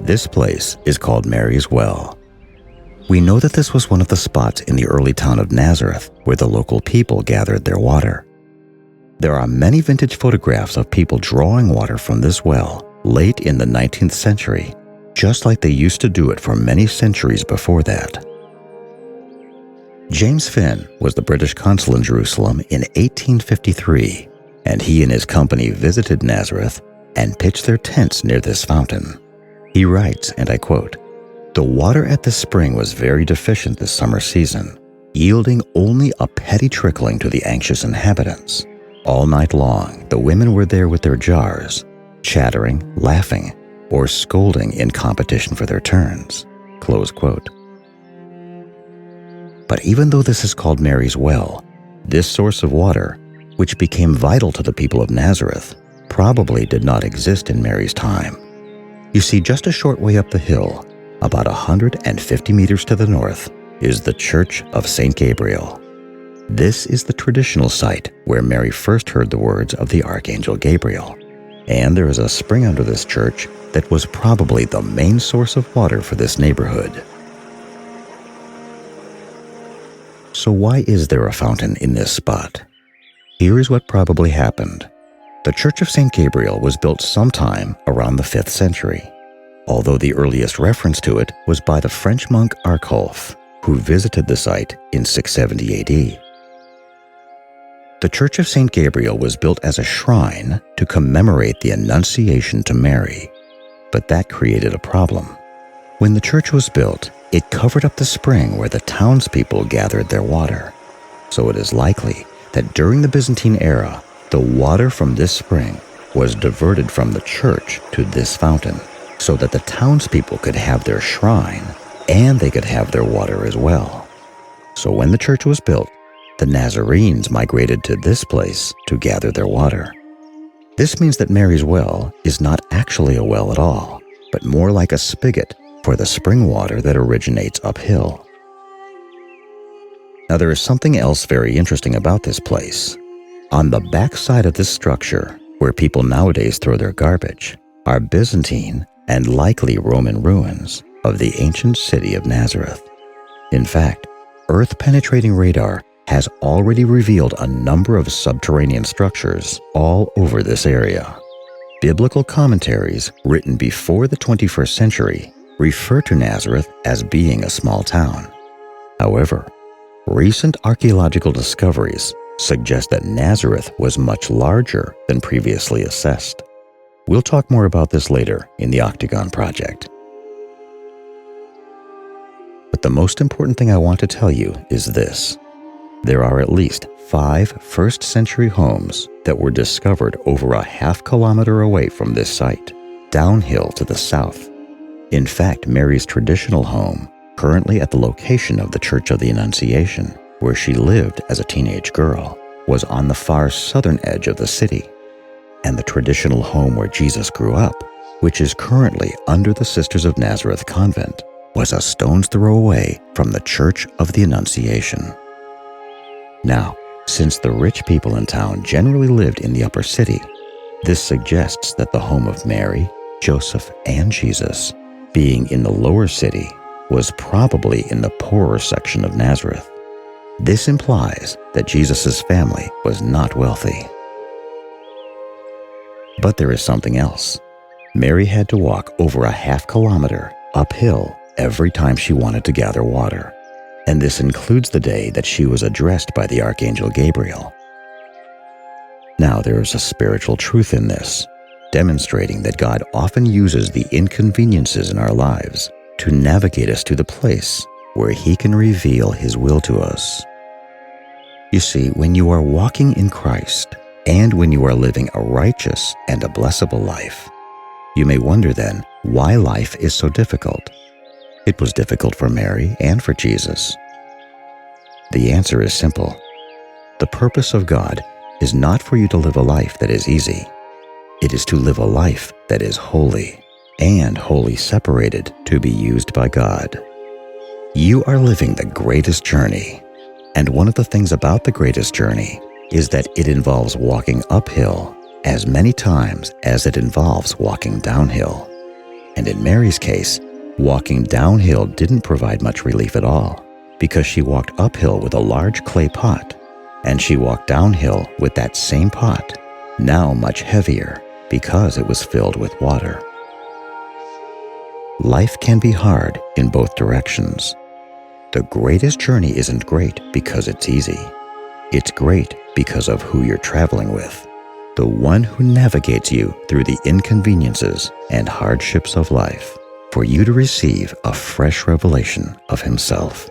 This place is called Mary's Well. We know that this was one of the spots in the early town of Nazareth where the local people gathered their water. There are many vintage photographs of people drawing water from this well late in the 19th century, just like they used to do it for many centuries before that. James Finn was the British consul in Jerusalem in 1853, and he and his company visited Nazareth and pitched their tents near this fountain. He writes, and I quote, "The water at this spring was very deficient this summer season, yielding only a petty trickling to the anxious inhabitants. All night long, the women were there with their jars, chattering, laughing, or scolding in competition for their turns." Close quote. But even though this is called Mary's Well, this source of water, which became vital to the people of Nazareth, probably did not exist in Mary's time. You see, just a short way up the hill, about 150 meters to the north, is the Church of St. Gabriel. This is the traditional site where Mary first heard the words of the Archangel Gabriel. And there is a spring under this church that was probably the main source of water for this neighborhood. So why is there a fountain in this spot? Here is what probably happened. The Church of St. Gabriel was built sometime around the 5th century, although the earliest reference to it was by the French monk Arculf, who visited the site in 670 AD. The Church of St. Gabriel was built as a shrine to commemorate the Annunciation to Mary, but that created a problem. When the church was built, it covered up the spring where the townspeople gathered their water. So it is likely that during the Byzantine era, the water from this spring was diverted from the church to this fountain, so that the townspeople could have their shrine and they could have their water as well. So when the church was built, the Nazarenes migrated to this place to gather their water. This means that Mary's Well is not actually a well at all, but more like a spigot for the spring water that originates uphill. Now there is something else very interesting about this place. On the back side of this structure, where people nowadays throw their garbage, are Byzantine and likely Roman ruins of the ancient city of Nazareth. In fact, Earth-penetrating radar has already revealed a number of subterranean structures all over this area. Biblical commentaries written before the 21st century refer to Nazareth as being a small town. However, recent archaeological discoveries suggest that Nazareth was much larger than previously assessed. We'll talk more about this later in the Octagon Project. But the most important thing I want to tell you is this. There are at least 5 first-century homes that were discovered over a half-kilometer away from this site, downhill to the south. In fact, Mary's traditional home, currently at the location of the Church of the Annunciation, where she lived as a teenage girl, was on the far southern edge of the city. And the traditional home where Jesus grew up, which is currently under the Sisters of Nazareth convent, was a stone's throw away from the Church of the Annunciation. Now, since the rich people in town generally lived in the upper city, this suggests that the home of Mary, Joseph, and Jesus, being in the lower city, was probably in the poorer section of Nazareth. This implies that Jesus' family was not wealthy. But there is something else. Mary had to walk over a half-kilometer uphill every time she wanted to gather water, and this includes the day that she was addressed by the Archangel Gabriel. Now, there is a spiritual truth in this, demonstrating that God often uses the inconveniences in our lives to navigate us to the place where He can reveal His will to us. You see, when you are walking in Christ, and when you are living a righteous and a blessable life, you may wonder then why life is so difficult. It was difficult for Mary and for Jesus. The answer is simple. The purpose of God is not for you to live a life that is easy. It is to live a life that is holy, and wholly separated to be used by God. You are living the greatest journey, and one of the things about the greatest journey is that it involves walking uphill as many times as it involves walking downhill. And in Mary's case, walking downhill didn't provide much relief at all, because she walked uphill with a large clay pot, and she walked downhill with that same pot, now much heavier, because it was filled with water. Life can be hard in both directions. The greatest journey isn't great because it's easy. It's great because of who you're traveling with, the one who navigates you through the inconveniences and hardships of life, for you to receive a fresh revelation of himself.